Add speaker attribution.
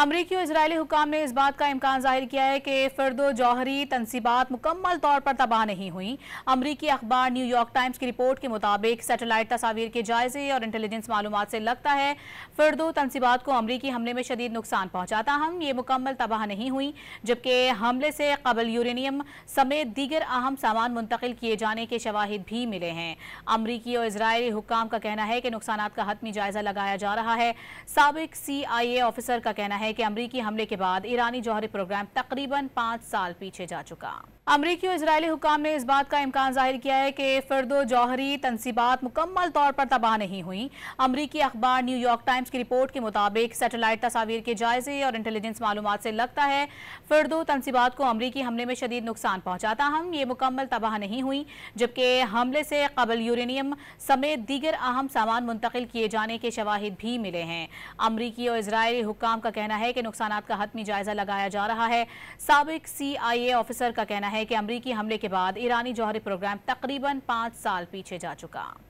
Speaker 1: अमरीकी और इजरायली हुक्काम ने इस बात का इम्कान जाहिर किया है कि फर्दो जौहरी तनसीबात मुकम्मल तौर पर तबाह नहीं हुई। अमरीकी अखबार न्यूयॉर्क टाइम्स की रिपोर्ट के मुताबिक सैटेलाइट तस्वीर के जायजे और इंटेलिजेंस मालूमात से लगता है फर्दो तनसीबात को अमरीकी हमले में शदीद नुकसान पहुंचा, ताहम ये मुकम्मल तबाह नहीं हुई, जबकि हमले से कबल यूरेनियम समेत दीगर अहम सामान मुंतकिल किए जाने के शवाहिद भी मिले हैं। अमरीकी और इजरायली हुक्काम का कहना है कि नुकसान का हतमी जायजा लगाया जा रहा है। साबिक CIA ऑफिसर का कहना है कि अमरीकी हमले के बाद ईरानी जौहरी प्रोग्राम तकरीबन 5 साल पीछे जा चुका। अमरीकी और इजरायली हुक्काम ने इस बात का इम्कान जाहिर किया है कि फर्दो जौहरी तनसीबात मुकम्मल तौर पर तबाह नहीं हुई। अमरीकी अखबार न्यूयॉर्क टाइम्स की रिपोर्ट के मुताबिक सैटेलाइट तस्वीर के जायजे और इंटेलिजेंस मालूमात से लगता है फर्दो तनसीबात को अमरीकी हमले में शदीद नुकसान पहुंचा, ताहम ये मुकम्मल तबाह नहीं हुई, जबकि हमले से कबल यूरेनियम समेत दीगर अहम सामान मुंतकिल किए जाने के शवाहिद भी मिले हैं। अमरीकी और इजरायली हुक्काम का कहना है कि नुकसान का हतमी जायजा लगाया जा रहा है। साबिक CIA ऑफिसर का कहना है कि अमरीकी हमले के बाद ईरानी जौहरी प्रोग्राम तकरीबन 5 साल पीछे जा चुका।